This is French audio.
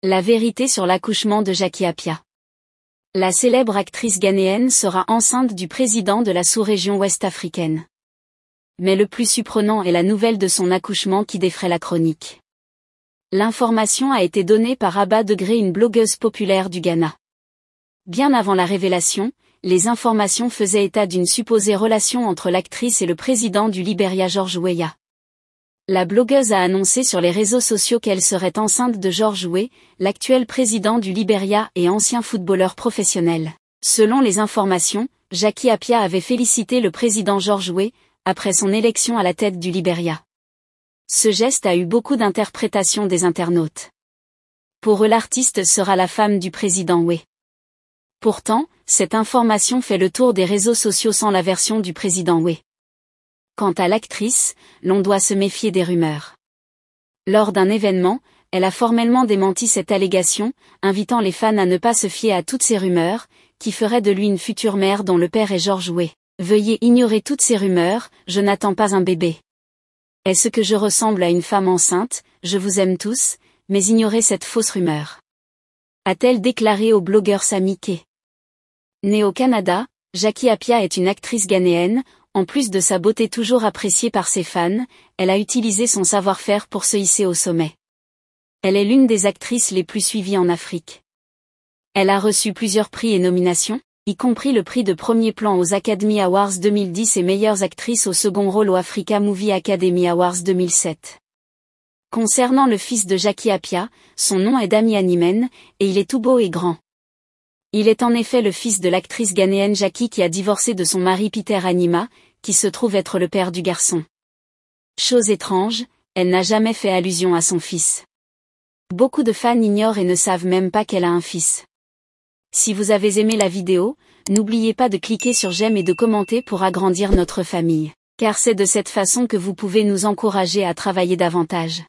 La vérité sur l'accouchement de Jackie Appiah. La célèbre actrice ghanéenne sera enceinte du président de la sous-région ouest-africaine. Mais le plus surprenant est la nouvelle de son accouchement qui défraie la chronique. L'information a été donnée par Aba Degré, une blogueuse populaire du Ghana. Bien avant la révélation, les informations faisaient état d'une supposée relation entre l'actrice et le président du Libéria George Weah. La blogueuse a annoncé sur les réseaux sociaux qu'elle serait enceinte de George Weah, l'actuel président du Libéria et ancien footballeur professionnel. Selon les informations, Jackie Appiah avait félicité le président George Weah, après son élection à la tête du Libéria. Ce geste a eu beaucoup d'interprétations des internautes. Pour eux, l'artiste sera la femme du président Weah. Pourtant, cette information fait le tour des réseaux sociaux sans la version du président Weah. Quant à l'actrice, l'on doit se méfier des rumeurs. Lors d'un événement, elle a formellement démenti cette allégation, invitant les fans à ne pas se fier à toutes ces rumeurs, qui feraient de lui une future mère dont le père est George Weah. Veuillez ignorer toutes ces rumeurs, je n'attends pas un bébé. Est-ce que je ressemble à une femme enceinte, je vous aime tous, mais ignorez cette fausse rumeur. A-t-elle déclaré au blogueur Sami K. Née au Canada, Jackie Appiah est une actrice ghanéenne. En plus de sa beauté toujours appréciée par ses fans, elle a utilisé son savoir-faire pour se hisser au sommet. Elle est l'une des actrices les plus suivies en Afrique. Elle a reçu plusieurs prix et nominations, y compris le prix de premier plan aux Academy Awards 2010 et meilleure actrice au second rôle au Africa Movie Academy Awards 2007. Concernant le fils de Jackie Appiah, son nom est Dami Animen, et il est tout beau et grand. Il est en effet le fils de l'actrice ghanéenne Jackie qui a divorcé de son mari Peter Anima, qui se trouve être le père du garçon. Chose étrange, elle n'a jamais fait allusion à son fils. Beaucoup de fans ignorent et ne savent même pas qu'elle a un fils. Si vous avez aimé la vidéo, n'oubliez pas de cliquer sur j'aime et de commenter pour agrandir notre famille, car c'est de cette façon que vous pouvez nous encourager à travailler davantage.